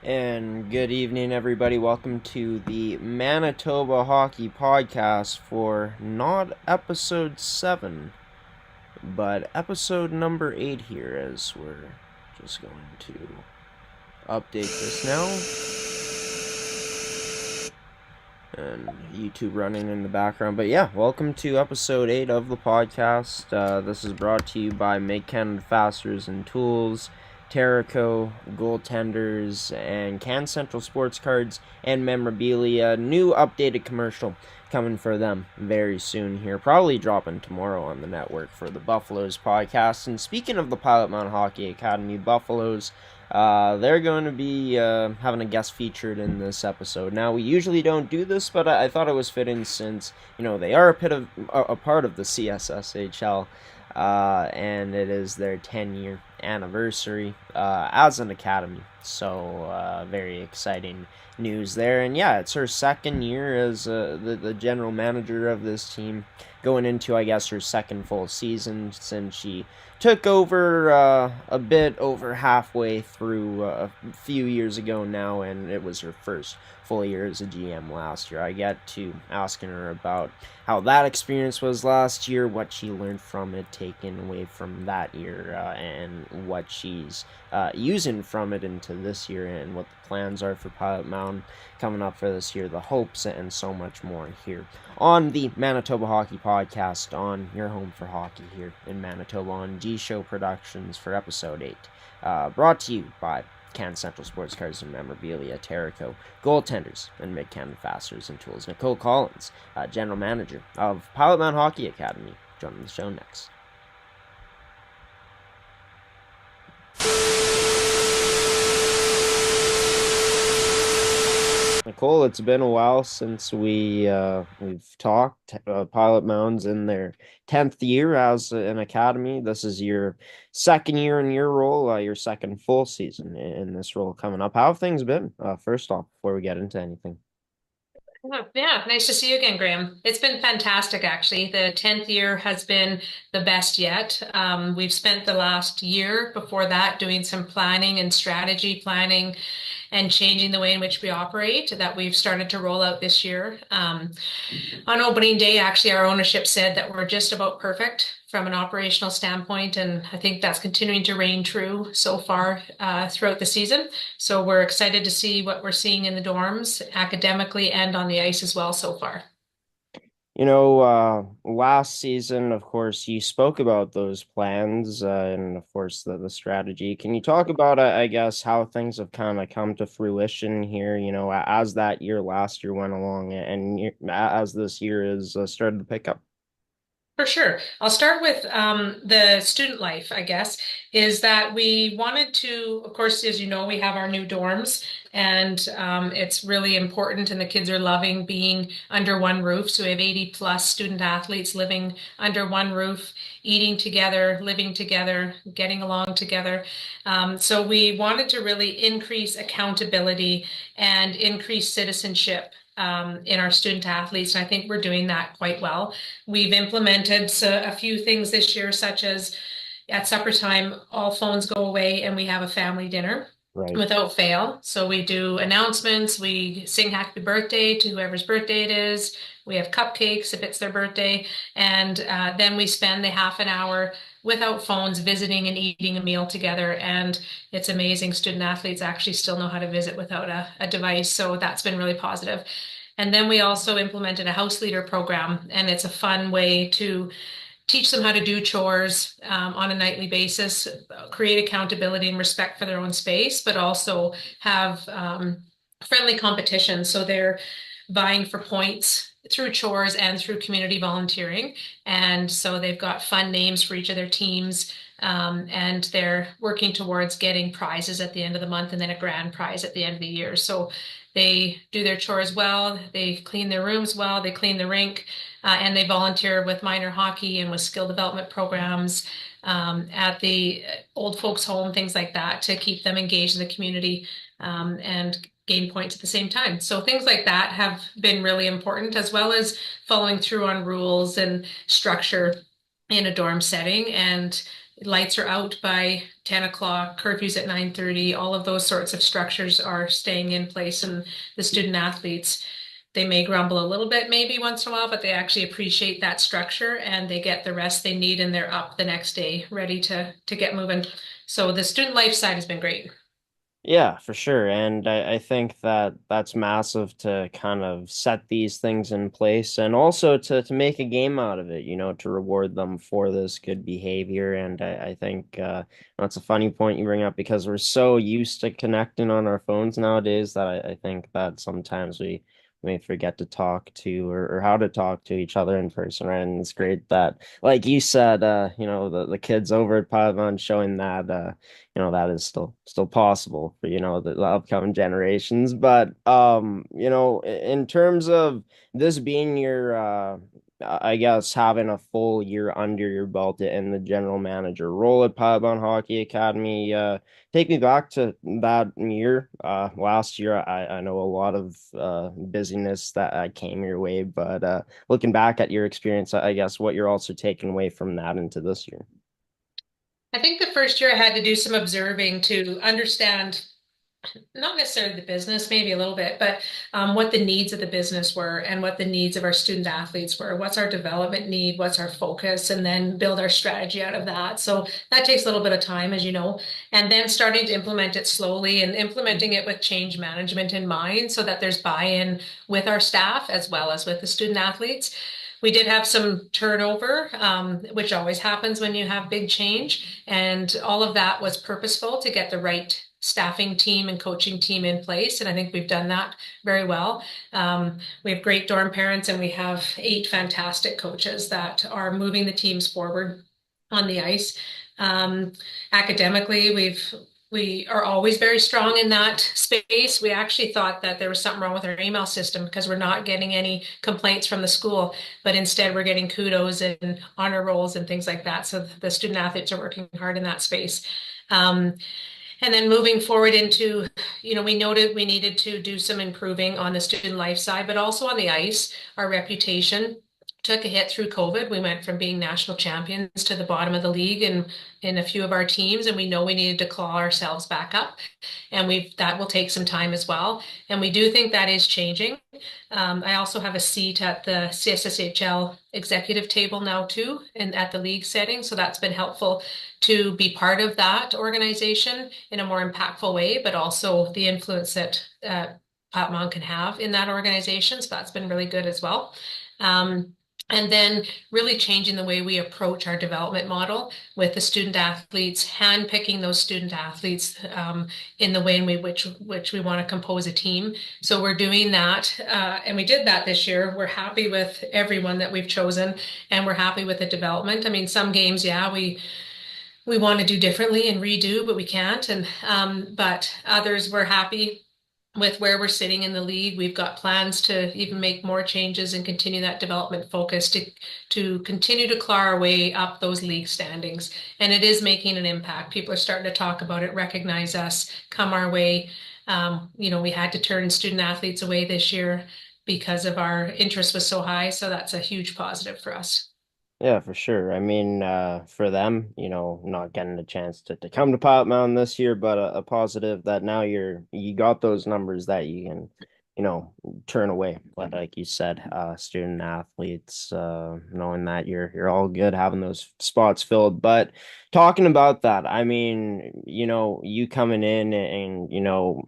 And good evening, everybody. Welcome to the Manitoba Hockey Podcast for not episode 7, but episode number 8 here, as we're just going to update this now. And YouTube running in the background. But yeah, welcome to episode 8 of the podcast. This is brought to you by Make Canada Fasteners and Tools, Terrico, goaltenders, and Can Central Sports Cards and Memorabilia. New updated commercial coming for them very soon here. Probably dropping tomorrow on the network for the Buffaloes podcast. And speaking of the Pilot Mountain Hockey Academy Buffaloes, they're going to be having a guest featured in this episode. Now, we usually don't do this, but I thought it was fitting since, they are a part of the CSSHL, and it is their 10-year anniversary as an academy. So, very exciting news there. And yeah, it's her second year as the general manager of this team, going into, I guess, her second full season since she took over a bit over halfway through a few years ago now, and it was her first full year as a GM last year. I get to asking her about how that experience was last year, what she learned from it, taken away from that year, and what she's using from it into this year, and what the plans are for Pilot Mountain coming up for this year, the hopes, and so much more here on the Manitoba Hockey Podcast, on your home for hockey here in Manitoba, on gshow Productions for episode 8. Brought to you by Can Central Sports Cards and Memorabilia, Terrico, goaltenders, and Make Canada Fasteners and Tools. Nicole Collins, general manager of Pilot Mountain Hockey Academy, joining the show next. Nicole, it's been a while since we've talked. Pilot Mountain's in their 10th year as an academy. This is your second year in your role, your second full season in this role coming up. How have things been? First off, before we get into anything. Yeah, nice to see you again, Graham. It's been fantastic, actually. The 10th year has been the best yet. We've spent the last year before that doing some planning and strategy planning and changing the way in which we operate that we've started to roll out this year. On opening day, actually, our ownership said that we're just about perfect from an operational standpoint, and I think that's continuing to reign true so far throughout the season. So we're excited to see what we're seeing in the dorms, academically and on the ice as well so far. Last season, of course, you spoke about those plans and, of course, the strategy. Can you talk about, I guess, how things have kind of come to fruition here, as that year last year went along and as this year is started to pick up? For sure. I'll start with the student life, I guess, is that we wanted to, of course, as you know, we have our new dorms, and it's really important, and the kids are loving being under one roof. So we have 80 plus student athletes living under one roof, eating together, living together, getting along together. So we wanted to really increase accountability and increase citizenship in our student athletes. And I think we're doing that quite well. We've implemented a few things this year, such as at supper time, all phones go away and we have a family dinner Right. without fail. So we do announcements, we sing happy birthday to whoever's birthday it is. We have cupcakes if it's their birthday. And then we spend the half an hour without phones visiting and eating a meal together. And it's amazing. Student athletes actually still know how to visit without a device. So that's been really positive. And then we also implemented a house leader program, and it's a fun way to teach them how to do chores on a nightly basis, create accountability and respect for their own space, but also have friendly competition. So they're vying for points through chores and through community volunteering. And so they've got fun names for each of their teams. And they're working towards getting prizes at the end of the month and then a grand prize at the end of the year. So they do their chores well, they clean their rooms well, they clean the rink, and they volunteer with minor hockey and with skill development programs at the old folks home, things like that, to keep them engaged in the community and gain points at the same time. So things like that have been really important, as well as following through on rules and structure in a dorm setting. And lights are out by 10 o'clock, curfews at 9:30, all of those sorts of structures are staying in place. And the student athletes, they may grumble a little bit maybe once in a while, but they actually appreciate that structure and they get the rest they need and they're up the next day ready to get moving. So the student life side has been great. Yeah, for sure. And I think that that's massive to kind of set these things in place and also to make a game out of it, to reward them for this good behavior. And I think that's a funny point you bring up because we're so used to connecting on our phones nowadays that I think that sometimes we may forget to talk to or how to talk to each other in person, right? And it's great that, like you said, the kids over at Python showing that that is still possible for the upcoming generations. But in terms of this being your I guess having a full year under your belt in the general manager role at Padban Hockey Academy, take me back to that year. Last year, I know a lot of busyness that came your way, but looking back at your experience, I guess what you're also taking away from that into this year. I think the first year I had to do some observing to understand not necessarily the business, maybe a little bit, but what the needs of the business were and what the needs of our student athletes were. What's our development need? What's our focus? And then build our strategy out of that. So that takes a little bit of time, as you know, and then starting to implement it slowly and implementing it with change management in mind so that there's buy-in with our staff as well as with the student athletes. We did have some turnover, which always happens when you have big change. And all of that was purposeful to get the right staffing team and coaching team in place. And I think we've done that very well. We have great dorm parents and we have 8 fantastic coaches that are moving the teams forward on the ice. Um, Academically, we are always very strong in that space. We actually thought that there was something wrong with our email system because we're not getting any complaints from the school, but instead we're getting kudos and honor rolls and things like that. So the student athletes are working hard in that space. Um, and then moving forward into, we noted we needed to do some improving on the student life side, but also on the ice. Our reputation took a hit through COVID. We went from being national champions to the bottom of the league in a few of our teams, and we know we needed to claw ourselves back up. And that will take some time as well. And we do think that is changing. I also have a seat at the CSSHL executive table now too, and at the league setting. So that's been helpful to be part of that organization in a more impactful way, but also the influence that Patmon can have in that organization. So that's been really good as well. Um, and then really changing the way we approach our development model with the student athletes, handpicking those student athletes in the way in which we want to compose a team. So we're doing that, and we did that this year. We're happy with everyone that we've chosen, and we're happy with the development. I mean, some games, yeah, we want to do differently and redo, but we can't. And but others we're happy with where we're sitting in the league. We've got plans to even make more changes and continue that development focus to continue to claw our way up those league standings. And it is making an impact. People are starting to talk about it, recognize us, come our way. We had to turn student athletes away this year because of our interest was so high. So that's a huge positive for us. Yeah, for sure. I mean, for them, not getting a chance to come to Pop Mountain this year, but a positive that now you got those numbers that you can, turn away. But like you said, student athletes, knowing that you're all good having those spots filled. But talking about that, I mean, you coming in and,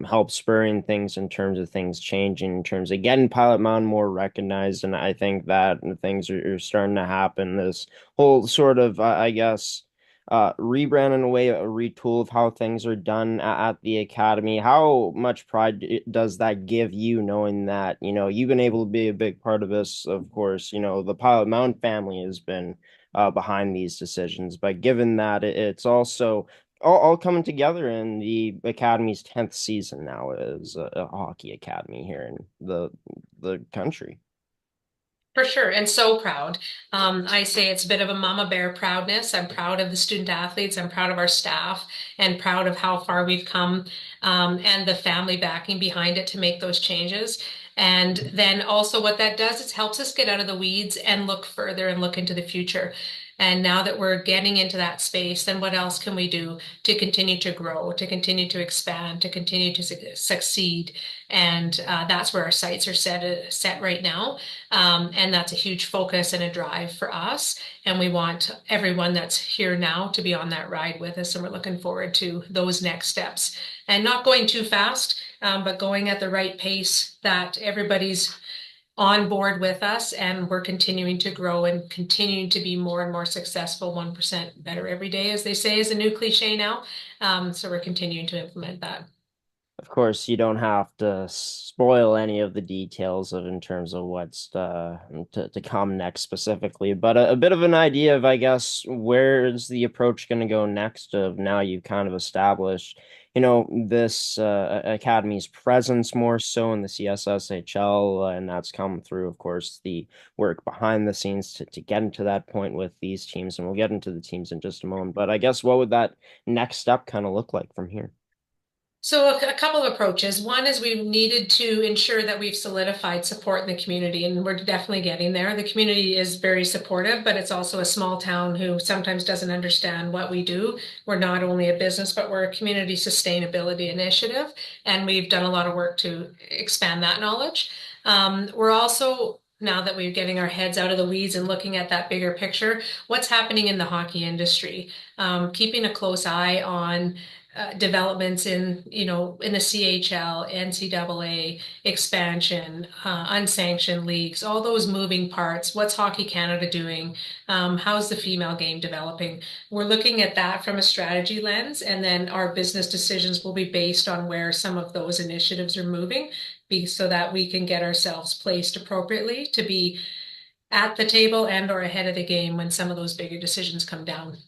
help spurring things in terms of things changing, in terms of getting Pilot Mountain more recognized. And I think that things are starting to happen. This whole sort of, I guess, rebrand in a way, a retool of how things are done at the academy. How much pride does that give you, knowing that, you've been able to be a big part of this? Of course, the Pilot Mountain family has been behind these decisions. But given that it's also all coming together in the academy's 10th season now as a hockey academy here in the country. For sure, and so proud. I say it's a bit of a mama bear proudness. I'm proud of the student athletes. I'm proud of our staff and proud of how far we've come and the family backing behind it to make those changes. And then also what that does is helps us get out of the weeds and look further and look into the future. And now that we're getting into that space, then what else can we do to continue to grow, to continue to expand, to continue to succeed? And that's where our sights are set right now. And that's a huge focus and a drive for us. And we want everyone that's here now to be on that ride with us. And we're looking forward to those next steps and not going too fast, but going at the right pace that everybody's on board with us, and we're continuing to grow and continuing to be more and more successful, 1% better every day, as they say, is a new cliche now. So we're continuing to implement that. Of course, you don't have to spoil any of the details of in terms of what's to come next specifically, but a bit of an idea of, I guess, where is the approach going to go next of now you've kind of established, this academy's presence more so in the CSSHL, and that's come through, of course, the work behind the scenes to get into that point with these teams, and we'll get into the teams in just a moment. But I guess what would that next step kind of look like from here? So a couple of approaches. One is we've needed to ensure that we've solidified support in the community, and we're definitely getting there. The community is very supportive, but it's also a small town who sometimes doesn't understand what we do. We're not only a business, but we're a community sustainability initiative, and we've done a lot of work to expand that knowledge. We're also now that we're getting our heads out of the weeds and looking at that bigger picture, what's happening in the hockey industry, keeping a close eye on developments in, in the CHL, NCAA, expansion, unsanctioned leagues, all those moving parts. What's Hockey Canada doing? How's the female game developing? We're looking at that from a strategy lens, and then our business decisions will be based on where some of those initiatives are moving, so that we can get ourselves placed appropriately to be at the table and or ahead of the game when some of those bigger decisions come down.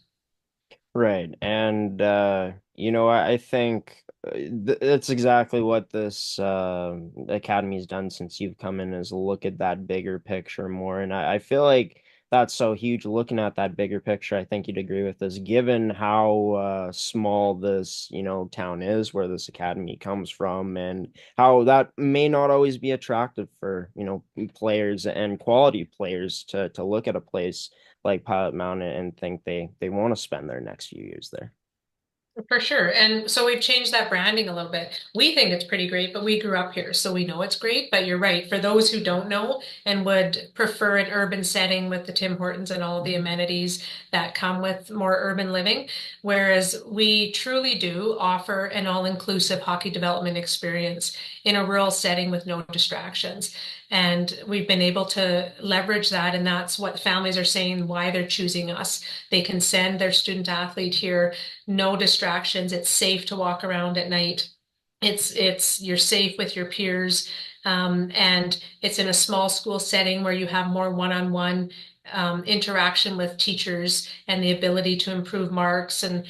Right. And I think that's exactly what this academy's done since you've come in, is look at that bigger picture more. And I feel like that's so huge looking at that bigger picture. I think you'd agree with this, given how small this, town is where this academy comes from, and how that may not always be attractive for, players and quality players to look at a place like Pilot Mountain and think they want to spend their next few years there. For sure. And so we've changed that branding a little bit. We think it's pretty great, but we grew up here, so we know it's great. But you're right. For those who don't know and would prefer an urban setting with the Tim Hortons and all of the amenities that come with more urban living, whereas we truly do offer an all-inclusive hockey development experience in a rural setting with no distractions. And we've been able to leverage that, and that's what families are saying why they're choosing us. They can send their student athlete here, no distractions. It's safe to walk around at night. It's you're safe with your peers, and it's in a small school setting where you have more one-on-one interaction with teachers and the ability to improve marks. And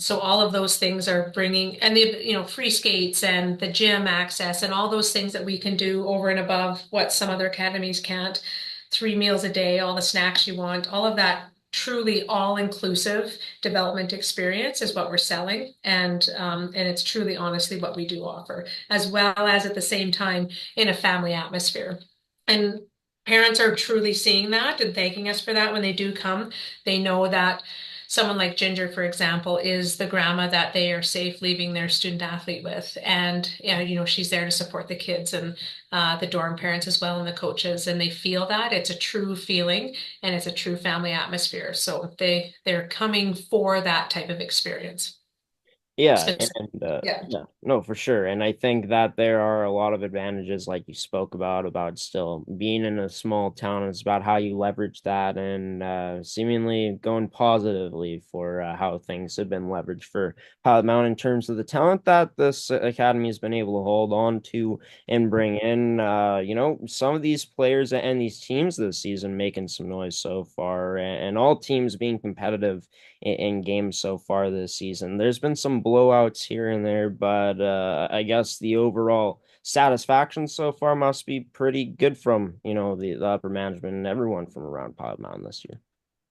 so all of those things are bringing, and the free skates and the gym access and all those things that we can do over and above what some other academies can't. 3 meals a day, all the snacks you want, all of that truly all-inclusive development experience is what we're selling, and it's truly honestly what we do offer, as well as at the same time in a family atmosphere. And parents are truly seeing that and thanking us for that when they do come. They know that someone like Ginger, for example, is the grandma that they are safe leaving their student athlete with. And, yeah, she's there to support the kids and the dorm parents as well and the coaches. And they feel that it's a true feeling and it's a true family atmosphere. So they're coming for that type of experience. Yeah, Specific. and Yeah. yeah, no, for sure. And I think that there are a lot of advantages, like you spoke about still being in a small town. It's about how you leverage that, and seemingly going positively for how things have been leveraged for Pilot Mountain in terms of the talent that this academy has been able to hold on to and bring in. Some of these players and these teams this season making some noise so far, and all teams being competitive in games so far this season. There's been some blowouts here and there, but I guess the overall satisfaction so far must be pretty good from, the upper management and everyone from around Pod Mountain this year.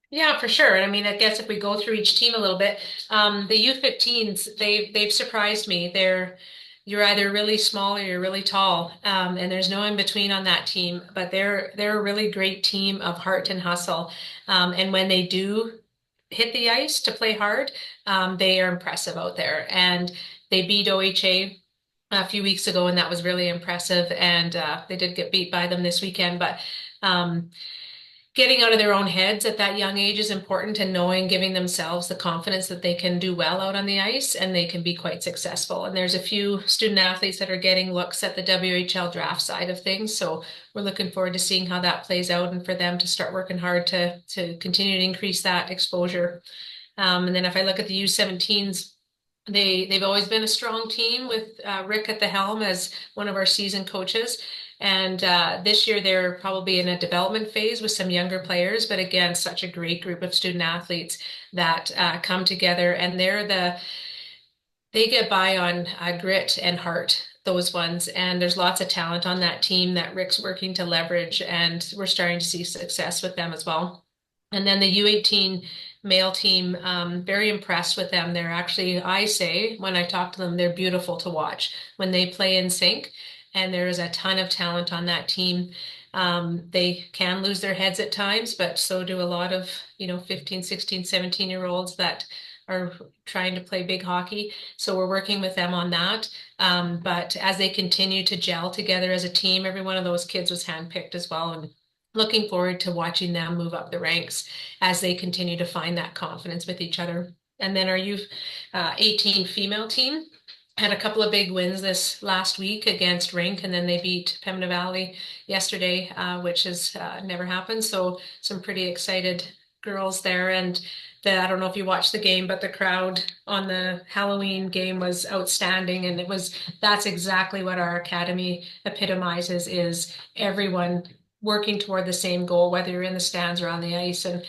Yeah, for sure. And I mean, I guess if we go through each team a little bit, the U15s, they've surprised me. you're either really small or you're really tall, and there's no in between on that team. But they're a really great team of heart and hustle. And when they do hit the ice to play hard, they are impressive out there. And they beat OHA a few weeks ago, and that was really impressive. And they did get beat by them this weekend, but um, getting out of their own heads at that young age is important, and knowing, giving themselves the confidence that they can do well out on the ice and they can be quite successful. And there's a few student athletes that are getting looks at the WHL draft side of things. So we're looking forward to seeing how that plays out and for them to start working hard to continue to increase that exposure. And then if I look at the U17s, they've always been a strong team with Rick at the helm as one of our seasoned coaches. And this year they're probably in a development phase with some younger players, but again, such a great group of student athletes that come together, and they get by on grit and heart, those ones. And there's lots of talent on that team that Rick's working to leverage, and we're starting to see success with them as well. And then the U18 male team, very impressed with them. They're actually, I say, when I talk to them, they're beautiful to watch when they play in sync. And there is a ton of talent on that team. They can lose their heads at times, but so do a lot of, 15, 16, 17-year-olds that are trying to play big hockey. So we're working with them on that. But as they continue to gel together as a team, every one of those kids was handpicked as well. And looking forward to watching them move up the ranks as they continue to find that confidence with each other. And then our U18 female team had a couple of big wins this last week against Rink, and then they beat Pembina Valley yesterday, which has never happened. So some pretty excited girls there. And I don't know if you watched the game, but the crowd on the Halloween game was outstanding. And that's exactly what our academy epitomizes, is everyone working toward the same goal, whether you're in the stands or on the ice. And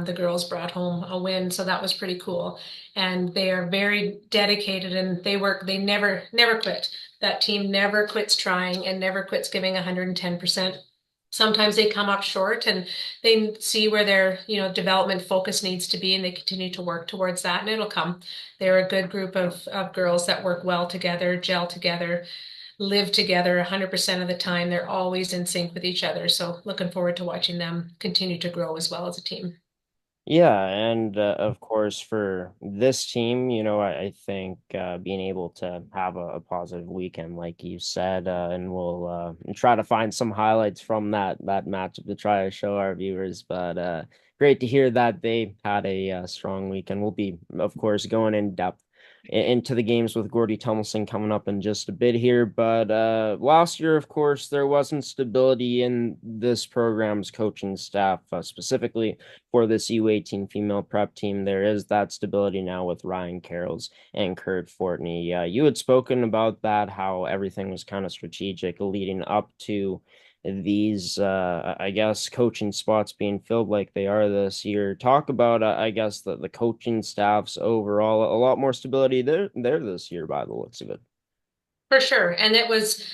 the girls brought home a win, so that was pretty cool. And they are very dedicated, and they never quit. That team never quits trying and never quits giving 110%. Sometimes they come up short and they see where their, development focus needs to be, and they continue to work towards that, and it'll come. They're a good group of girls that work well together, gel together, live together 100% of the time. They're always in sync with each other. So looking forward to watching them continue to grow as well as a team. Yeah, and of course, for this team, I think being able to have a positive weekend, like you said, and we'll try to find some highlights from that matchup to try to show our viewers. But great to hear that they had a strong weekend. We'll be, of course, going in depth into the games with Gordy Tummelson coming up in just a bit here. But last year, of course, there wasn't stability in this program's coaching staff, specifically for this U18 female prep team. There is that stability now with Ryan Carrolls and Kurt Fortney. You had spoken about that, how everything was kind of strategic leading up to these, I guess, coaching spots being filled like they are this year. Talk about, I guess, the coaching staffs overall. A lot more stability there this year by the looks of it. For sure. And it was,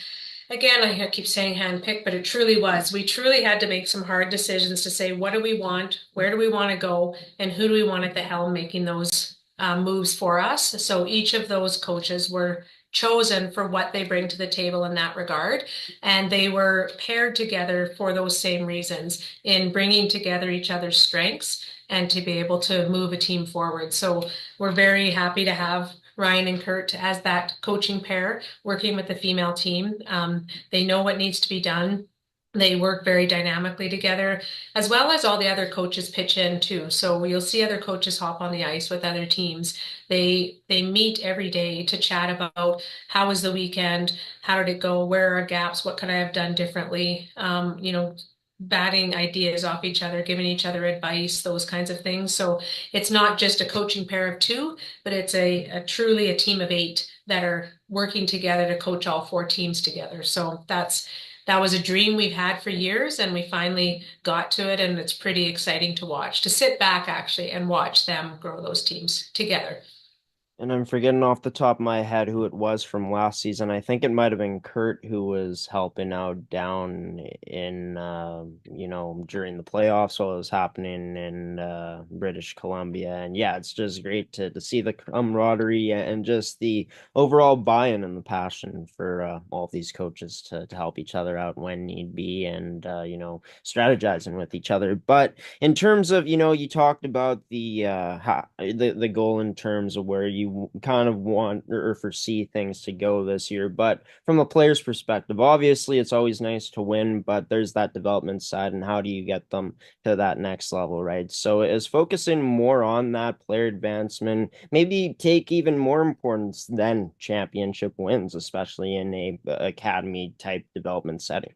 again, I keep saying handpicked, but it truly was. We truly had to make some hard decisions to say, what do we want? Where do we want to go? And who do we want at the helm making those moves for us? So each of those coaches were chosen for what they bring to the table in that regard. And they were paired together for those same reasons, in bringing together each other's strengths and to be able to move a team forward. So we're very happy to have Ryan and Kurt as that coaching pair working with the female team. They know what needs to be done. They work very dynamically together, as well as all the other coaches pitch in too. So you'll see other coaches hop on the ice with other teams. They meet every day to chat about how was the weekend, how did it go, where are gaps, what could I have done differently, batting ideas off each other, giving each other advice, those kinds of things. So it's not just a coaching pair of two, but it's a truly a team of eight that are working together to coach all four teams together. So that was a dream we've had for years, and we finally got to it, and it's pretty exciting to watch, to sit back actually and watch them grow those teams together. And I'm forgetting off the top of my head who it was from last season. I think it might have been Kurt who was helping out down in, during the playoffs while it was happening in British Columbia. And yeah, it's just great to see the camaraderie and just the overall buy-in and the passion for all of these coaches to help each other out when need be and, strategizing with each other. But in terms of, you talked about the goal in terms of where you kind of want or foresee things to go this year, but from a player's perspective, obviously it's always nice to win, but there's that development side, and how do you get them to that next level, right? So is focusing more on that player advancement, maybe take even more importance than championship wins, especially in a academy type development setting.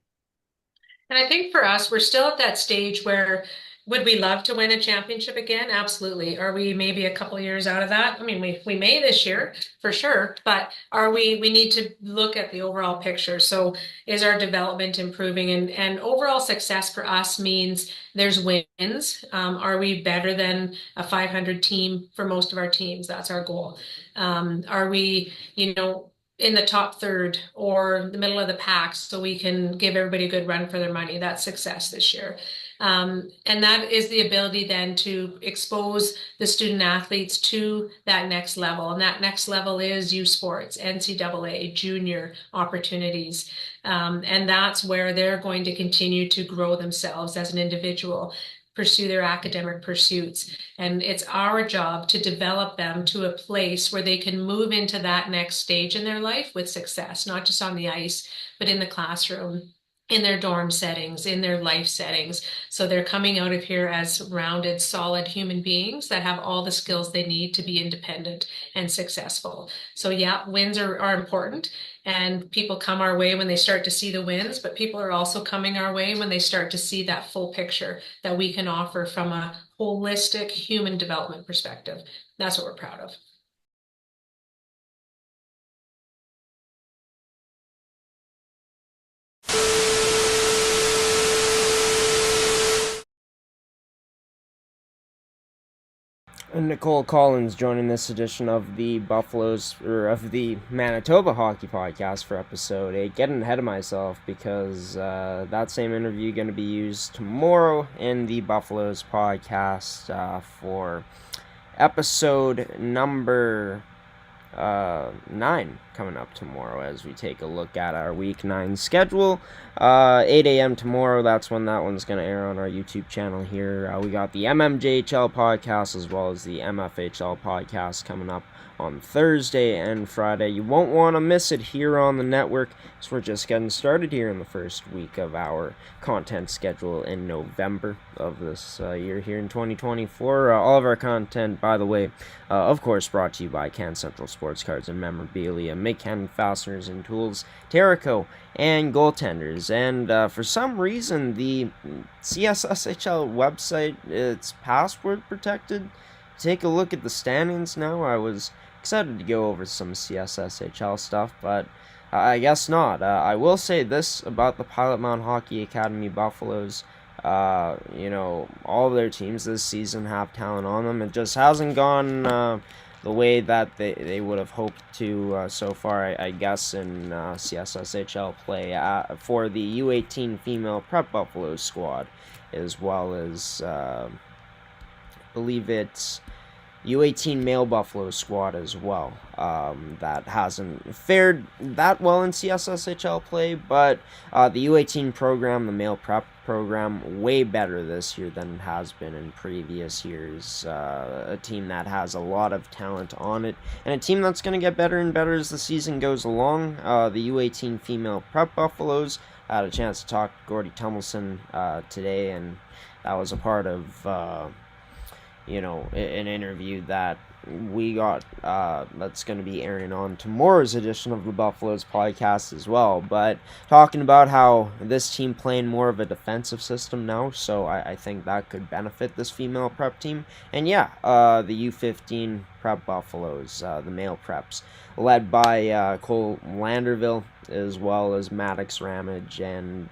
And I think for us, we're still at that stage where would we love to win a championship again? Absolutely. Are we maybe a couple years out of that? I mean, we may this year for sure, but we need to look at the overall picture. So is our development improving? And overall success for us means there's wins. Are we better than a 500 team for most of our teams? That's our goal. Are we, in the top third or the middle of the pack so we can give everybody a good run for their money? That's success this year. And that is the ability then to expose the student athletes to that next level. And that next level is youth sports, NCAA, junior opportunities. And that's where they're going to continue to grow themselves as an individual, pursue their academic pursuits. And it's our job to develop them to a place where they can move into that next stage in their life with success, not just on the ice, but in the classroom, in their dorm settings, in their life settings. So they're coming out of here as rounded, solid human beings that have all the skills they need to be independent and successful. So yeah, wins are important. And people come our way when they start to see the wins, but people are also coming our way when they start to see that full picture that we can offer from a holistic human development perspective. That's what we're proud of. And Nicole Collins joining this edition of the Manitoba Hockey Podcast for episode 8. Getting ahead of myself because that same interview going to be used tomorrow in the Buffaloes podcast for episode number 9 coming up tomorrow as we take a look at our week 9 schedule. 8 a.m. tomorrow, that's when that one's going to air on our YouTube channel here. We got the MMJHL podcast as well as the MFHL podcast coming up on Thursday and Friday. You won't want to miss it here on the network, so we're just getting started here in the first week of our content schedule in November of this year here in 2024. All of our content, by the way, of course, brought to you by Can Central Sports Cards and Memorabilia, Make Cannon Fasteners and Tools, Terrico, and Goaltenders. And for some reason, the CSSHL website, it's password protected. Take a look at the standings now. I was excited to go over some CSSHL stuff, but I guess not. I will say this about the Pilot Mountain Hockey Academy Buffaloes. All of their teams this season have talent on them. It just hasn't gone the way that they would have hoped to so far, I guess, in CSSHL play for the U18 female prep Buffaloes squad, as well as, I believe it's U18 male Buffalo squad as well. That hasn't fared that well in CSSHL play, but the U18 program, the male prep program, way better this year than it has been in previous years. A team that has a lot of talent on it, and a team that's going to get better and better as the season goes along. The U18 female prep Buffaloes. I had a chance to talk to Gordy Tummelson today, and that was a part of an interview that we got that's going to be airing on tomorrow's edition of the Buffaloes podcast as well. But talking about how this team playing more of a defensive system now, so I think that could benefit this female prep team. And yeah, the U15 prep Buffaloes, the male preps, led by Cole Landerville, as well as Maddox Ramage and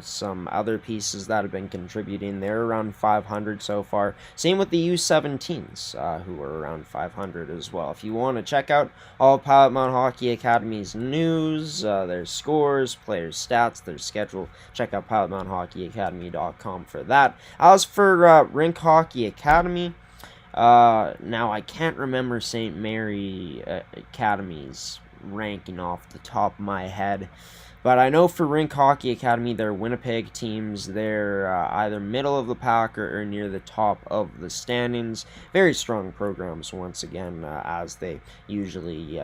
some other pieces that have been contributing. They're around 500 so far. Same with the U17s, who are around 500 as well. If you want to check out all Pilot Mountain Hockey Academy's news, their scores, players' stats, their schedule, check out pilotmountainhockeyacademy.com for that. As for Rink Hockey Academy, now I can't remember St. Mary Academy's ranking off the top of my head, but I know for Rink Hockey Academy, their Winnipeg teams, they're either middle of the pack or near the top of the standings. Very strong programs, once again, as they usually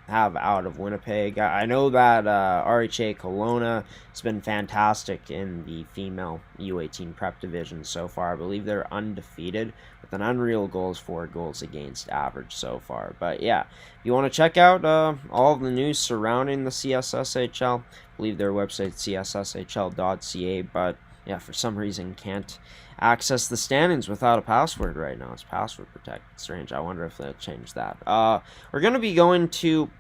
have out of Winnipeg. I know that RHA Kelowna has been fantastic in the female U18 prep division so far. I believe they're undefeated with an unreal goals against average so far. But yeah, if you want to check out all of the news surrounding the CSSHL, I believe their website gshow.ca, but yeah, for some reason can't access the standings without a password right now. It's password protected. Strange. I wonder if they'll change that. We're going to be going to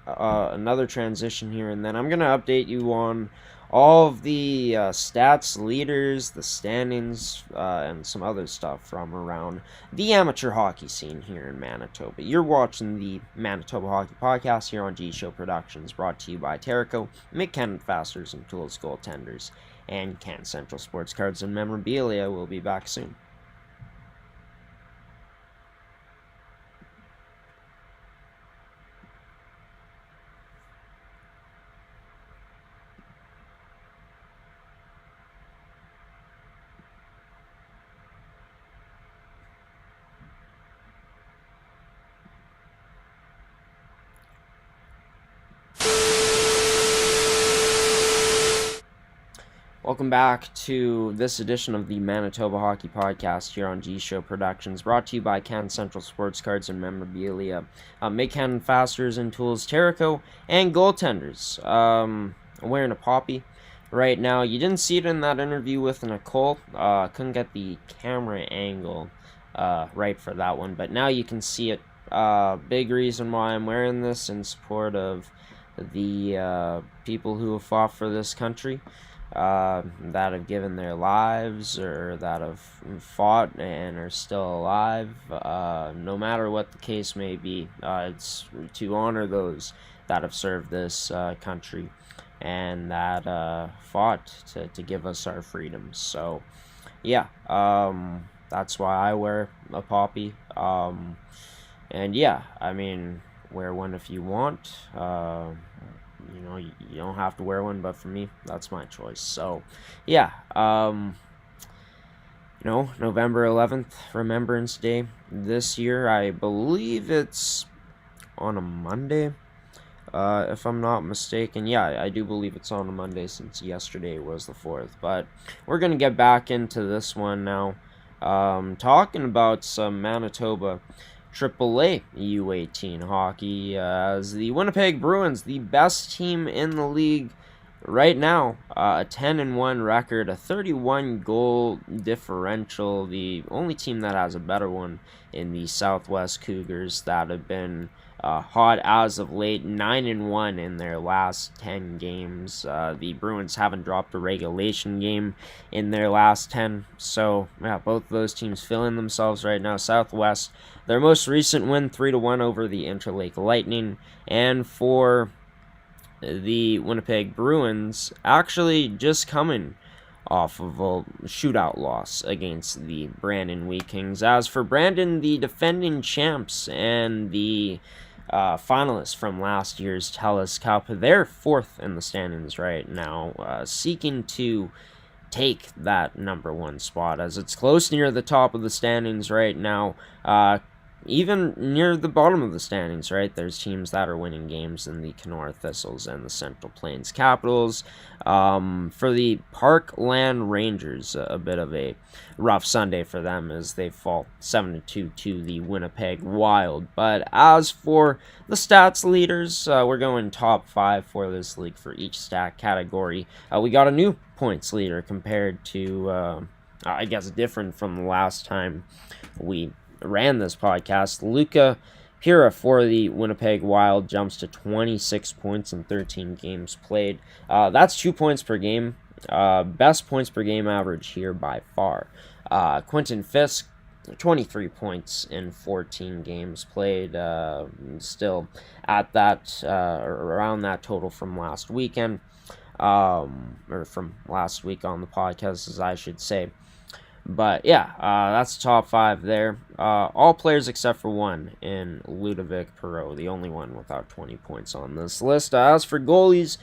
another transition here, and then I'm going to update you on all of the stats, leaders, the standings, and some other stuff from around the amateur hockey scene here in Manitoba. You're watching the Manitoba Hockey Podcast here on G-Show Productions, brought to you by Terrico, Mid-Canada Fasters and Tools Goaltenders, and Can Central Sports Cards and Memorabilia. We'll be back soon. Welcome back to this edition of the Manitoba Hockey Podcast here on G-Show Productions, brought to you by Can Central Sports Cards and Memorabilia, Mid-Canada Fasters and Tools, Terrico, and Goaltenders. I'm wearing a poppy right now. You didn't see it in that interview with Nicole. Couldn't get the camera angle right for that one, but now you can see it. Big reason why I'm wearing this, in support of the people who have fought for this country. That have given their lives or that have fought and are still alive. No matter what the case may be, it's to honor those that have served this country and that fought to give us our freedoms. So, yeah, that's why I wear a poppy. And yeah, I mean, wear one if you want. You know, you don't have to wear one, but for me, that's my choice. So, yeah, November 11th, Remembrance Day this year. I believe it's on a Monday, if I'm not mistaken. Yeah, I do believe it's on a Monday, since yesterday was the 4th. But we're going to get back into this one now, talking about some Manitoba AAA U18 hockey, as the Winnipeg Bruins, the best team in the league right now, a 10-1 record, a 31 goal differential, the only team that has a better one in the Southwest Cougars that have been hot as of late, 9-1 in their last 10 games. The Bruins haven't dropped a regulation game in their last 10, so yeah, both of those teams filling themselves right now. Southwest, their most recent win, 3-1 over the Interlake Lightning, and for the Winnipeg Bruins, actually just coming off of a shootout loss against the Brandon Wheat Kings. As for Brandon, the defending champs and the finalists from last year's TELUS Cup, they're 4th in the standings right now, seeking to take that number 1 spot, as it's close near the top of the standings right now, even near the bottom of the standings, right? There's teams that are winning games in the Kenora Thistles and the Central Plains Capitals. For the Parkland Rangers, a bit of a rough Sunday for them as they fall 7-2 to the Winnipeg Wild. But as for the stats leaders, we're going top 5 for this league for each stat category. We got a new points leader compared to, different from the last time we ran this podcast. Luka Pura for the Winnipeg Wild jumps to 26 points in 13 games played. That's 2 points per game. Best points per game average here by far. Quentin Fisk, 23 points in 14 games played. Still at that, around that total from last weekend. Or from last week on the podcast, as I should say. But yeah, that's the top five there. All players except for one in Ludovic Perreault, the only one without 20 points on this list. As for goalies,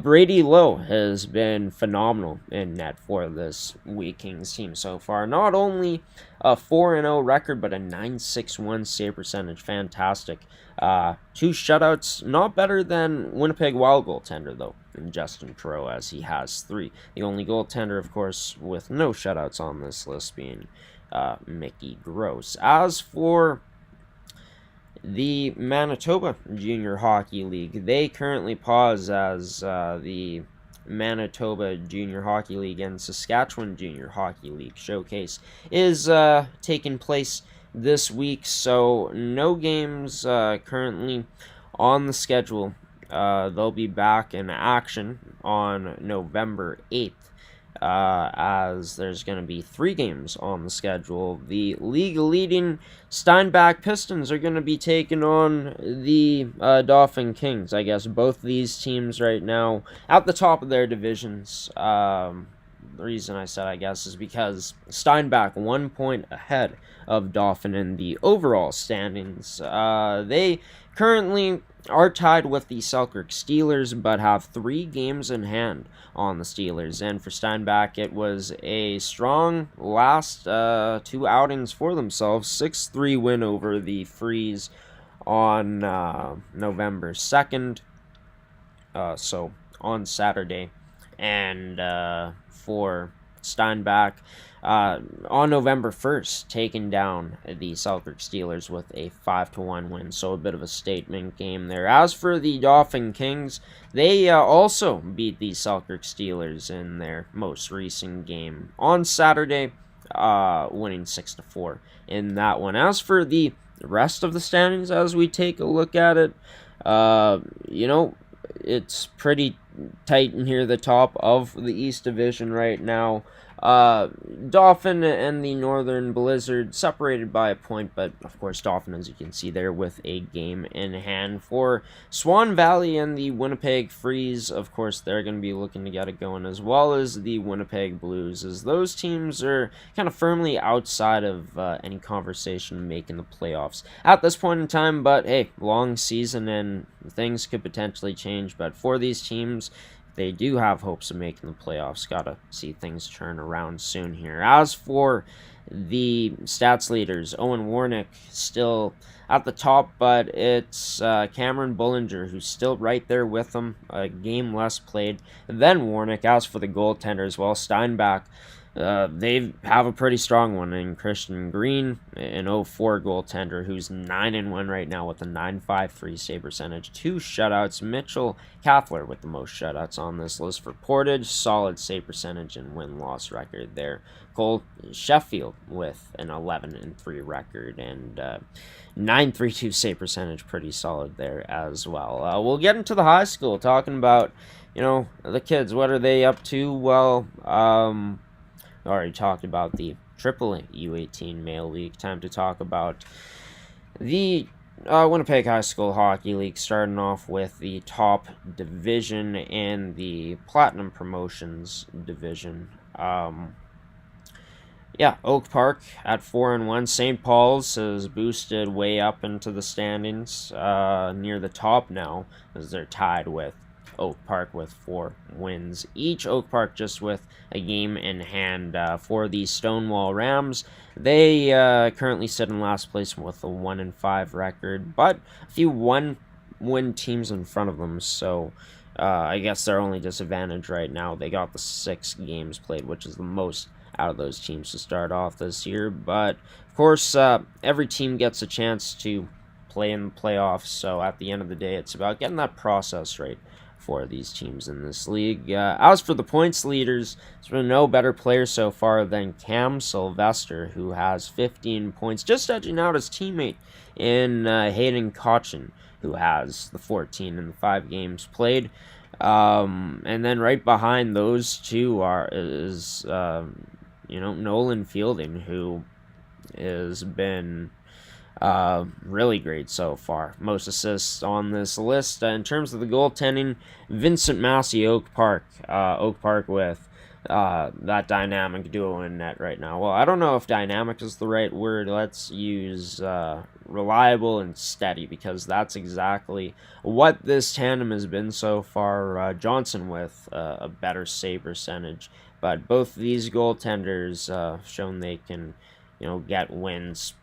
Brady Lowe has been phenomenal in net for this Wheat Kings team so far. Not only a 4-0 record, but a 961 save percentage. Fantastic. 2 shutouts, not better than Winnipeg Wild goaltender, though, in Justin Perreault, as he has 3. The only goaltender, of course, with no shutouts on this list being Mickey Gross. As for the Manitoba Junior Hockey League, they currently pause as the Manitoba Junior Hockey League and Saskatchewan Junior Hockey League showcase is taking place this week, so no games currently on the schedule. They'll be back in action on November 8th, as there's going to be 3 games on the schedule. The league leading Steinbach Pistons are going to be taking on the Dauphin Kings. I guess both these teams right now at the top of their divisions. The reason I said I guess is because Steinbach 1 point ahead of Dauphin in the overall standings. They currently are tied with the Selkirk Steelers, but have 3 games in hand on the Steelers. And for Steinbach, it was a strong last 2 outings for themselves. 6-3 win over the Freeze on November 2nd, so on Saturday. And for Steinbach, on November 1st, taking down the Selkirk Steelers with a 5-1 win, so a bit of a statement game there. As for the Dauphin Kings, they also beat the Selkirk Steelers in their most recent game on Saturday, winning 6-4 in that one. As for the rest of the standings, as we take a look at it, it's pretty tight in here, the top of the East Division right now. Dauphin and the Northern Blizzard separated by a point, but of course Dauphin, as you can see there, with a game in hand. For Swan Valley and the Winnipeg Freeze, of course, they're going to be looking to get it going, as well as the Winnipeg Blues, as those teams are kind of firmly outside of any conversation making the playoffs at this point in time. But hey, long season and things could potentially change, but for these teams, they do have hopes of making the playoffs. Gotta see things turn around soon here. As for the stats leaders, Owen Warnick still at the top, but it's Cameron Bullinger who's still right there with them, a game less played than Warnick. As for the goaltenders, well, Steinbach, they have a pretty strong one in Christian Green, an 0-4 goaltender who's 9-1 right now with a 9.53 save percentage, 2 shutouts. Mitchell Kathler with the most shutouts on this list for Portage, solid save percentage and win-loss record there. Cole Sheffield with an 11-3 record and 9.32 save percentage, pretty solid there as well. We'll get into the high school, talking about, the kids. What are they up to? Well, already talked about the Triple U18 Male League. Time to talk about the Winnipeg High School Hockey League, starting off with the top division and the Platinum Promotions division. Oak Park at 4-1. St. Paul's has boosted way up into the standings, near the top now, as they're tied with Oak Park with 4 wins each. Oak Park just with a game in hand. For the Stonewall Rams, they currently sit in last place with a 1-5 record, but a few one-win teams in front of them, so I guess their only disadvantage right now, they got the 6 games played, which is the most out of those teams to start off this year. But of course, every team gets a chance to play in the playoffs, so at the end of the day, it's about getting that process right for these teams in this league. As for the points leaders, there's been no better player so far than Cam Sylvester, who has 15 points, just edging out his teammate in Hayden Cochin, who has the 14 in the 5 games played. And then right behind those two is Nolan Fielding, who has been really great so far. Most assists on this list. In terms of the goaltending, Vincent Massey, Oak Park with that dynamic duo in net right now. Well, I don't know if dynamic is the right word. Let's use reliable and steady, because that's exactly what this tandem has been so far. Johnson with a better save percentage, but both of these goaltenders shown they can, get wins.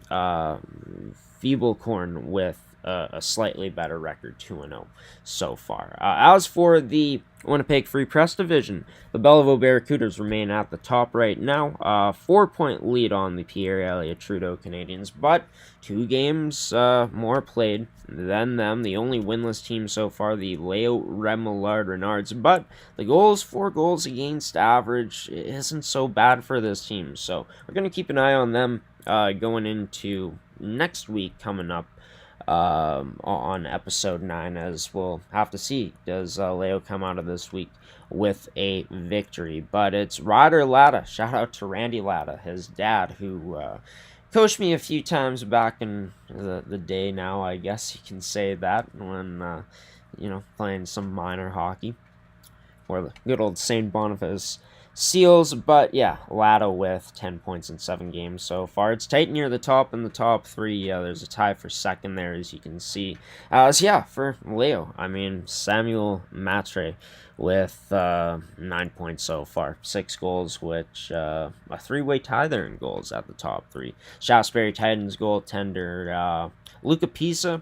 Feeblecorn with a slightly better record, 2-0 so far. As for the Winnipeg Free Press division, the Belleville Barracudas remain at the top right now. 4-point lead on the Pierre Elliott Trudeau Canadiens, but 2 games more played than them. The only winless team so far, the Leo Remillard Renards, but the 4 goals against average isn't so bad for this team, so we're going to keep an eye on them going into next week coming up on episode 9, as we'll have to see, does Leo come out of this week with a victory. But it's Ryder Latta, shout out to Randy Latta, his dad, who coached me a few times back in the day now, I guess you can say that, when playing some minor hockey for the good old St. Boniface Seals. But yeah, Latta with 10 points in 7 games so far. It's tight near the top in the top 3. There's a tie for second there, as you can see. So yeah, for Leo, Samuel Matre with 9 points so far, 6 goals, which a 3-way tie there in goals at the top 3. Shaftesbury Titans goaltender Luca Pisa,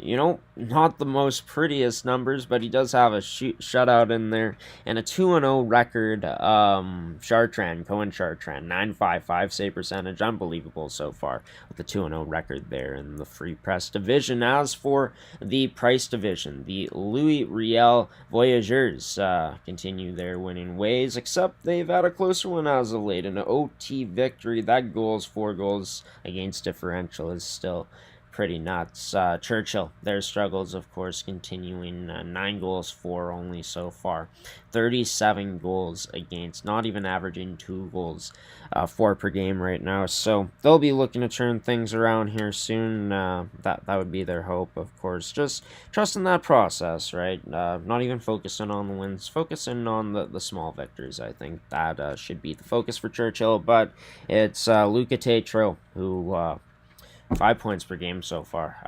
not the most prettiest numbers, but he does have a shutout in there, and a 2-0 record. Cohen Chartrand, 9.55 save percentage, unbelievable so far with the 2-0 record there in the Free Press division. As for the Price division, the Louis Riel Voyageurs continue their winning ways, except they've had a closer one as of late, an OT victory. That 4 goals against differential is still pretty nuts. Churchill, their struggles, of course, continuing. 9 goals for only so far. 37 goals against, not even averaging 2 goals 4 per game right now. So they'll be looking to turn things around here soon. That would be their hope, of course. Just trusting that process, right? Not even focusing on the wins, focusing on the small victories. I think that should be the focus for Churchill. But it's Luca Tetreault who 5 points per game so far.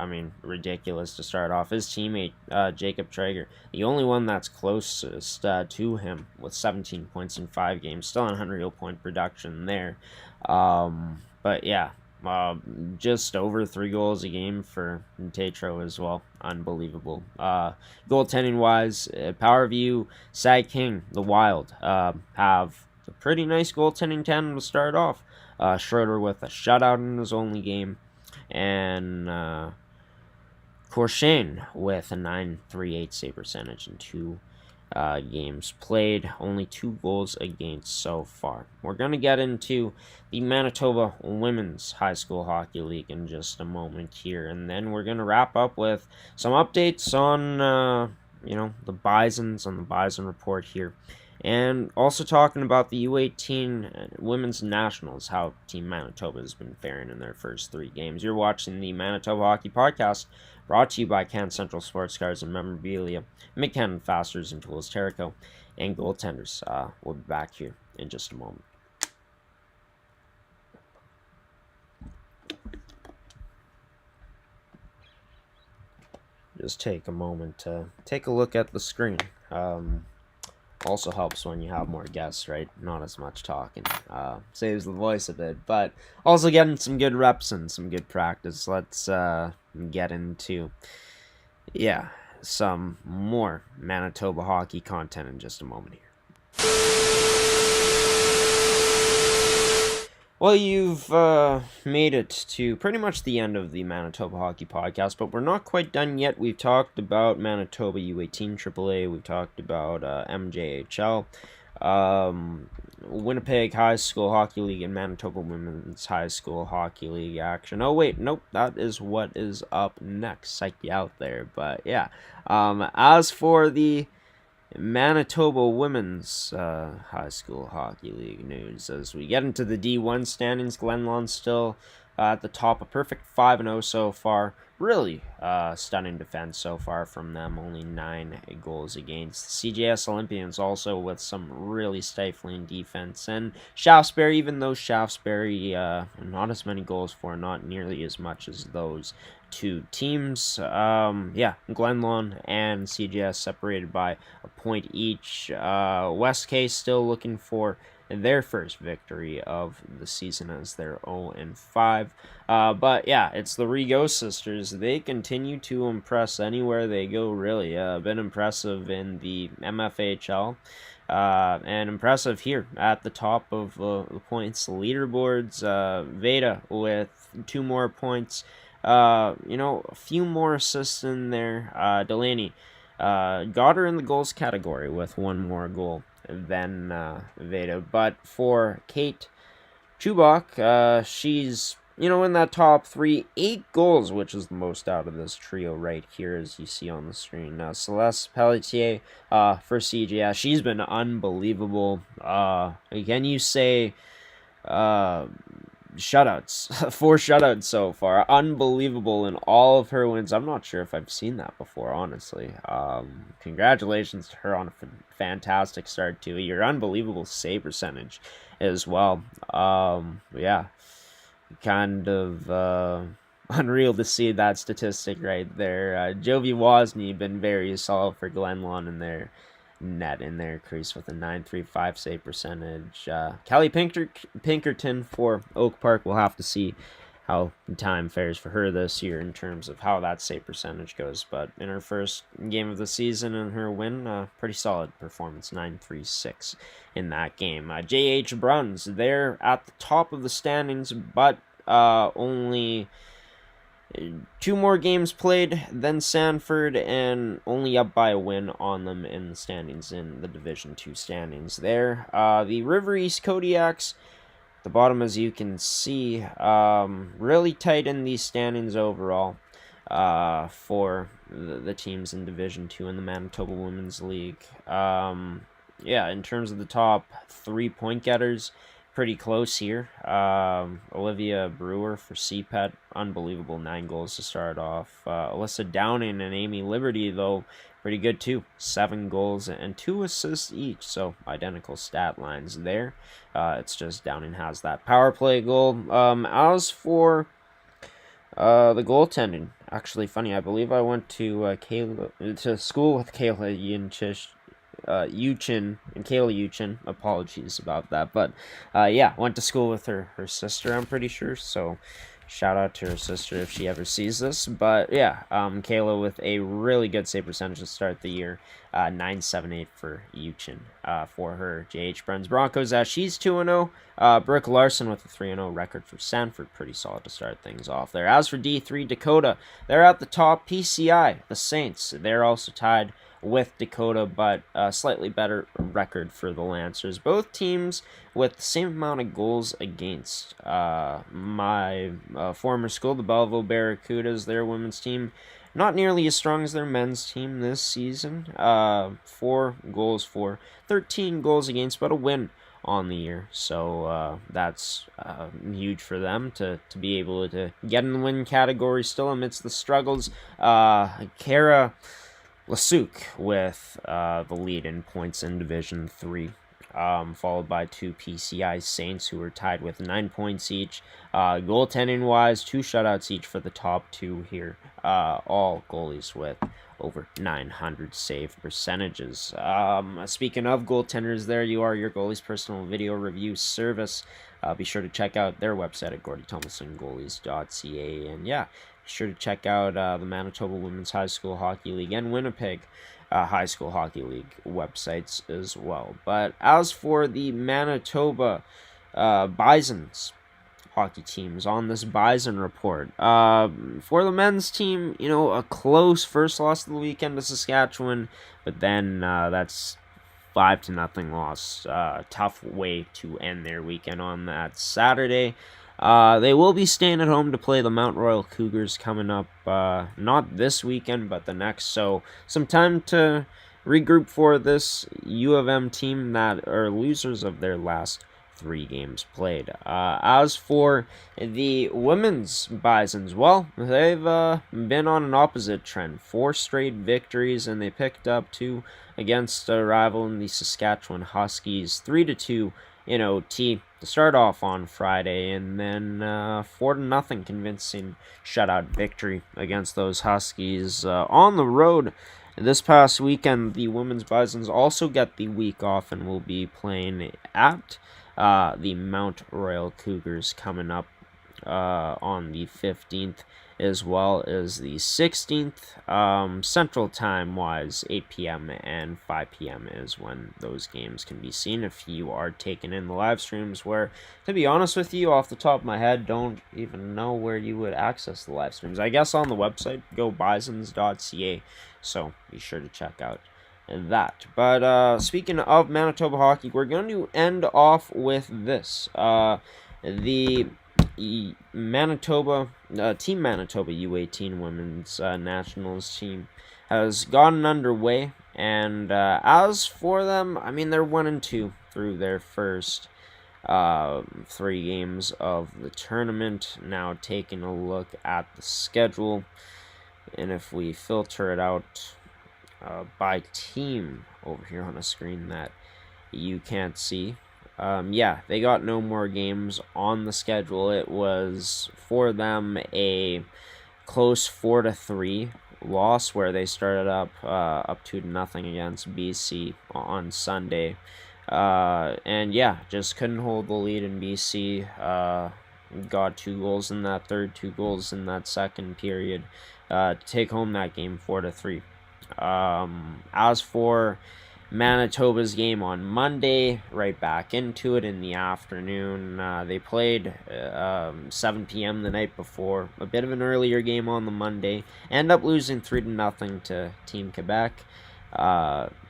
Ridiculous to start off. His teammate, Jacob Traeger, the only one that's closest to him with 17 points in 5 games. Still an unreal point production there. But yeah, just over 3 goals a game for Tetreault as well. Unbelievable. Goaltending-wise, Powerview, Sag King, the Wild, have a pretty nice goaltending tandem to start off. Schroeder with a shutout in his only game, and Corshane with a 9.38 save percentage in 2 games played, only 2 goals against so far. We're going to get into the Manitoba Women's High School Hockey League in just a moment here, and then we're going to wrap up with some updates on the Bisons, on the Bison Report here. And also talking about the U18 Women's Nationals, how Team Manitoba has been faring in their first 3 games. You're watching the Manitoba Hockey Podcast, brought to you by Can Central Sports Cars and Memorabilia, Mid-Canada Fasteners and Tools, Terrico, and Goaltenders. We'll be back here in just a moment. Just take a moment to take a look at the screen. Also helps when you have more guests, right? Not as much talking. Saves the voice a bit, but also getting some good reps and some good practice. Let's get into, some more Manitoba hockey content in just a moment here. Well, you've made it to pretty much the end of the Manitoba Hockey Podcast, but we're not quite done yet. We've talked about Manitoba U18 AAA, we've talked about MJHL, Winnipeg High School Hockey League, and Manitoba Women's High School Hockey League action. Oh, wait, nope, that is what is up next. Psych you out there, but yeah. As for the Manitoba Women's High School Hockey League news. As we get into the D1 standings, Glenlawn still at the top, a perfect 5-0 so far. Really stunning defense so far from them, only 9 goals against. CJS Olympians also with some really stifling defense. And Shaftesbury, even though Shaftesbury, not as many goals for, not nearly as much as those two teams. Glenlawn and CJS separated by a point each. West Case still looking for their first victory of the season as they're 0-5. But yeah, it's the Rigaud sisters. They continue to impress anywhere they go, really. Been impressive in the MFHL. And impressive here at the top of the points leaderboards. Veda with 2 more points. A few more assists in there. Delaney got her in the goals category with 1 more goal than Veda. But for Kate Chubak, she's in that top 3, 8 goals, which is the most out of this trio right here, as you see on the screen. Celeste Pelletier for CGS, she's been unbelievable. Can you say shutouts? 4 shutouts so far, unbelievable in all of her wins. I'm not sure if I've seen that before, honestly. Congratulations to her on a fantastic start to a year. Unbelievable save percentage as well. Yeah, kind of unreal to see that statistic right there. Jovi Wozni been very solid for Glenlawn in their net in their crease with a 9.35 save percentage. Callie Pinkerton for Oak Park. We'll have to see how time fares for her this year in terms of how that save percentage goes. But in her first game of the season and her win, pretty solid performance, 9.36 in that game. J.H. Bruns, they're at the top of the standings, but only 2 more games played than Sanford, and only up by a win on them in the standings, in the Division 2 standings there. The River East Kodiaks, the bottom, as you can see, really tight in these standings overall for the teams in Division 2 in the Manitoba Women's League. In terms of the top 3 point getters, pretty close here. Olivia Brewer for CPET, unbelievable 9 goals to start off. Alyssa Downing and Amy Liberty, though, pretty good too. 7 goals and 2 assists each, so identical stat lines there. It's just Downing has that power play goal. As for the goaltending, actually funny, I believe I went to school with Kayla Uchin and Kayla Uchin. Apologies about that, but went to school with her sister, I'm pretty sure. So shout out to her sister if she ever sees this. But Kayla with a really good save percentage to start the year, 9.78 for Uchin for her JH Bruns Broncos. She's 2-0. Brooke Larson with a 3-0 record for Sanford, pretty solid to start things off there. As for D3 Dakota, they're at the top. PCI, the Saints, they're also tied with Dakota, but a slightly better record for the Lancers. Both teams with the same amount of goals against. My former school, the Belleville Barracudas, their women's team, not nearly as strong as their men's team this season. 4 goals for, 13 goals against, but a win on the year. So that's huge for them to be able to get in the win category still amidst the struggles. Kara Lasuk with the lead in points in Division 3, followed by 2 PCI Saints, who are tied with 9 points each. Goaltending-wise, 2 shutouts each for the top 2 here. All goalies with over 900 save percentages. Speaking of goaltenders, there you are, your goalie's personal video review service. Be sure to check out their website at gordythomasongoalies.ca. And be sure to check out the Manitoba Women's High School Hockey League and Winnipeg High School Hockey League websites as well. But as for the Manitoba Bisons, hockey teams on this Bison report. For the men's team, a close first loss of the weekend to Saskatchewan, but then that's 5-0 loss. Tough way to end their weekend on that Saturday. They will be staying at home to play the Mount Royal Cougars coming up, not this weekend, but the next. So some time to regroup for this U of M team that are losers of their last 3 games played. As for the women's Bisons, well, they've been on an opposite trend. 4 straight victories, and they picked up 2 against a rival in the Saskatchewan Huskies, 3-2 in OT to start off on Friday, and then 4-0 convincing shutout victory against those Huskies on the road. This past weekend, the women's Bisons also get the week off and will be playing at the Mount Royal Cougars coming up on the 15th, as well as the 16th. Central time wise, 8 p.m. and 5 p.m. is when those games can be seen if you are taking in the live streams, where, to be honest with you, off the top of my head, don't even know where you would access the live streams. I guess on the website, go gshow.ca, so be sure to check out that. But speaking of Manitoba hockey, we're going to end off with this. The Manitoba Team Manitoba U18 women's nationals team has gotten underway, and as for them, I mean, they're 1-2 through their first 3 games of the tournament. Now taking a look at the schedule, and if we filter it out by team over here on a screen that you can't see, they got no more games on the schedule. It was for them a close 4-3 loss, where they started up 2-0 against BC on Sunday, and just couldn't hold the lead in BC. Got 2 goals in that third, 2 goals in that second period to take home that game 4-3. As for Manitoba's game on Monday, right back into it in the afternoon. They played 7 p.m. the night before, a bit of an earlier game on the Monday. End up losing 3-0 to Team Quebec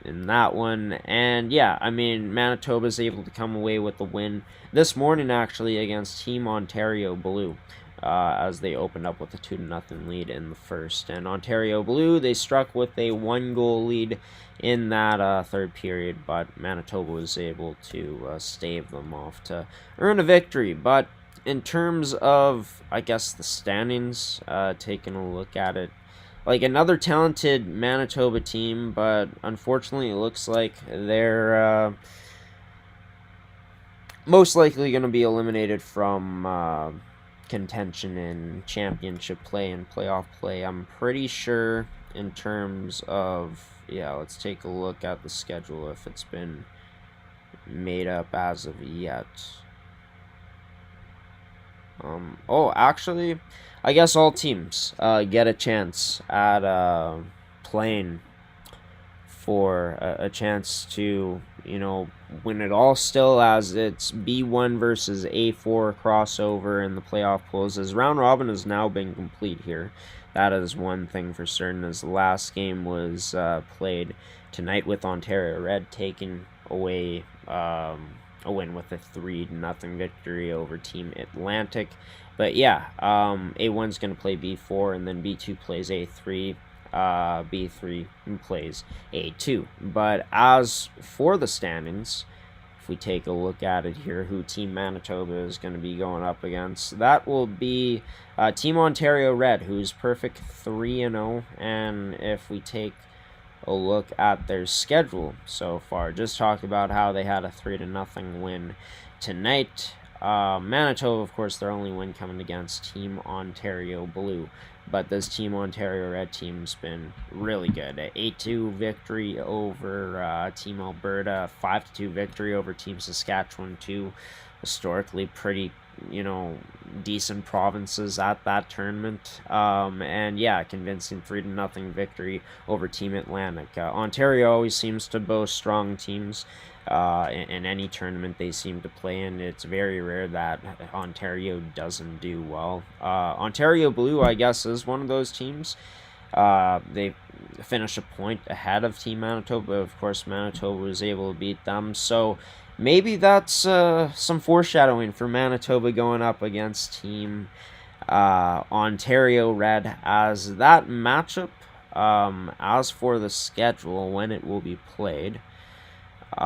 in that one. And Manitoba's able to come away with the win this morning, actually, against Team Ontario Blue. As they opened up with a 2-0 lead in the first. And Ontario Blue, they struck with a 1-goal lead in that third period, but Manitoba was able to stave them off to earn a victory. But in terms of, I guess, the standings, taking a look at it, like another talented Manitoba team, but unfortunately it looks like they're most likely going to be eliminated from contention in championship play and playoff play. I'm pretty sure in terms of, let's take a look at the schedule if it's been made up as of yet. Actually, I guess all teams get a chance at playing for a chance to, win it all, still, as it's B1 versus A4 crossover in the playoff pools, as round robin has now been complete here. That is one thing for certain, as the last game was played tonight with Ontario Red taking away a win with a 3-0 victory over Team Atlantic. But A1's going to play B4, and then B2 plays A3. B3 plays A2. But as for the standings, if we take a look at it here, who Team Manitoba is going to be going up against, that will be Team Ontario Red, who's perfect 3-0. And if we take a look at their schedule so far, just talk about how they had a 3-0 win tonight. Manitoba, of course, their only win coming against Team Ontario Blue. But this Team Ontario Red team's been really good. An 8-2 victory over Team Alberta, 5-2 victory over Team Saskatchewan, 2 historically pretty decent provinces at that tournament. And yeah, convincing 3-0 victory over Team Atlantic. Ontario always seems to boast strong teams. In any tournament they seem to play in, it's very rare that Ontario doesn't do well. Ontario Blue, I guess, is one of those teams. They finished a point ahead of Team Manitoba, but of course Manitoba was able to beat them. So maybe that's some foreshadowing for Manitoba going up against Team Ontario Red as that matchup. As for the schedule, when it will be played, it's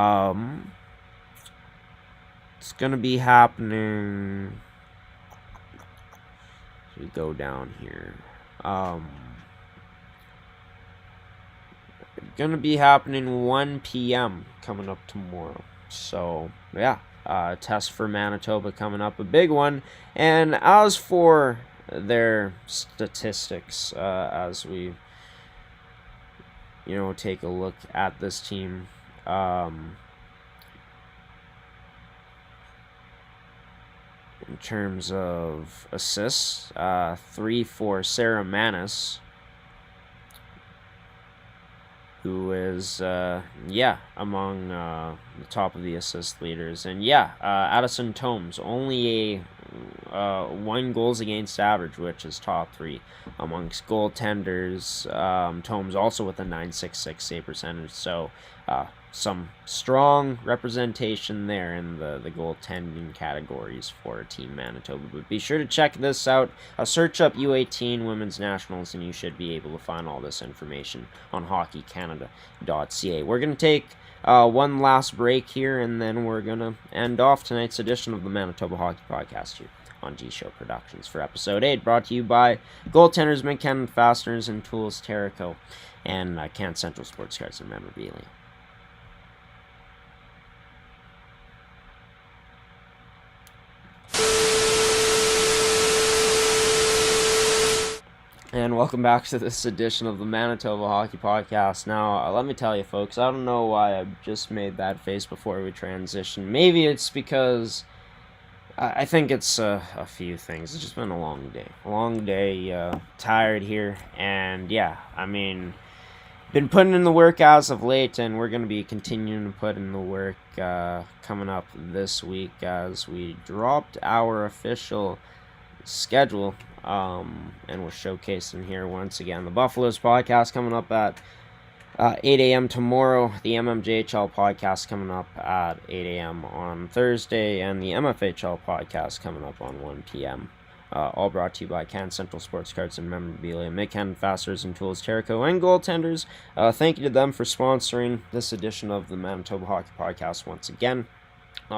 going to be happening. We go down here. Going to be happening 1 p.m. coming up tomorrow. So, yeah, test for Manitoba coming up, a big one. And as for their statistics, as we, take a look at this team, in terms of assists, 3 for Sarah Manis, who is, among the top of the assist leaders. And Addison Tomes, only a 1 goals against average, which is top 3 amongst goaltenders. Tomes also with a .966 save percentage, so some strong representation there in the goaltending categories for Team Manitoba. But be sure to check this out. Search up U18 Women's Nationals, and you should be able to find all this information on hockeycanada.ca. We're going to take one last break here, and then we're going to end off tonight's edition of the Manitoba Hockey Podcast here on G-Show Productions for Episode 8, brought to you by Goaltenders, McKenna Fasteners and Tools, Terrico, and Can Central Sports Cards and Memorabilia. And welcome back to this edition of the Manitoba Hockey Podcast. Now, let me tell you, folks, I don't know why I just made that face before we transition. Maybe it's because I think it's a few things. It's just been a long day. Tired here, and been putting in the work as of late, and we're going to be continuing to put in the work coming up this week as we dropped our official schedule, and we're showcasing here once again the Buffaloes podcast coming up at 8 a.m. tomorrow, the MMJHL podcast coming up at 8 a.m. on Thursday, and the MFHL podcast coming up on 1 p.m. All brought to you by Can Central Sports Cards and Memorabilia, McKenna Fasteners and Tools, Terrico, and Goaltenders. Thank you to them for sponsoring this edition of the Manitoba Hockey Podcast once again.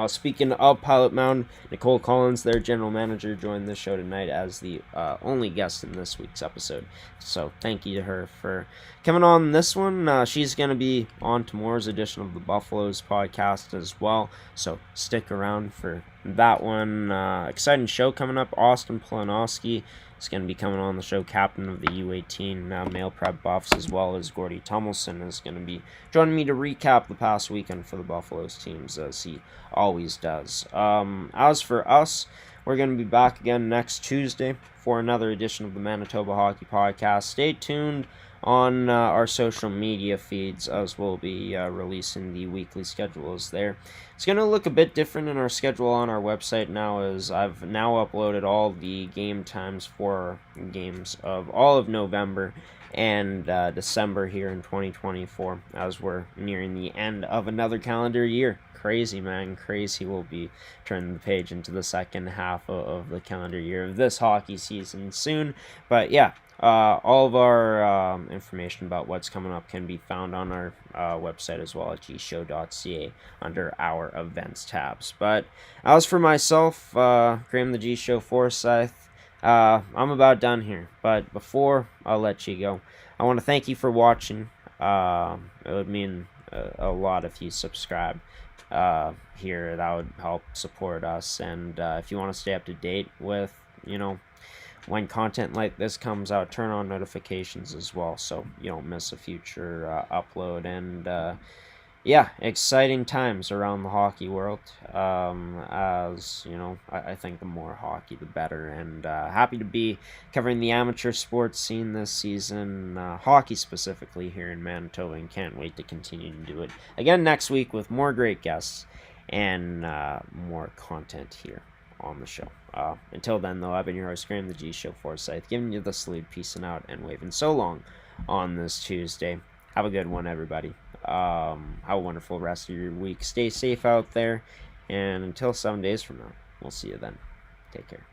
Speaking of Pilot Mound, Nicole Collins, their general manager, joined the show tonight as the only guest in this week's episode. So thank you to her for coming on this one. She's going to be on tomorrow's edition of the Buffaloes podcast as well. So stick around for that one. Exciting show coming up. Austin Polanowski is going to be coming on the show, captain of the U18 male prep buffs, as well as Gordy Tummelson is going to be joining me to recap the past weekend for the Buffaloes teams, as he always does. As for us, we're going to be back again next Tuesday for another edition of the Manitoba Hockey Podcast. Stay tuned on our social media feeds, as we'll be releasing the weekly schedules there. It's going to look a bit different in our schedule on our website now, as I've now uploaded all the game times for games of all of November and December here in 2024, as we're nearing the end of another calendar year. Crazy, man, crazy. We'll be turning the page into the second half of the calendar year of this hockey season soon. But yeah, all of our information about what's coming up can be found on our website as well at gshow.ca under our events tabs. But as for myself, Graham the G Show Forsyth, I'm about done here. But before I'll let you go, I want to thank you for watching. It would mean a lot if you subscribe here. That would help support us. And if you want to stay up to date with, when content like this comes out, turn on notifications as well, so you don't miss a future upload. And Yeah, exciting times around the hockey world. As you know, I think the more hockey, the better. And happy to be covering the amateur sports scene this season, hockey specifically here in Manitoba, and can't wait to continue to do it again next week with more great guests and more content here on the show. Until then, though, I've been your host, Graham the G Show Forsyth, giving you the salute, peacing out, and waving so long on this Tuesday. Have a good one, everybody. Have a wonderful rest of your week. Stay safe out there. And until 7 days from now, we'll see you then. Take care.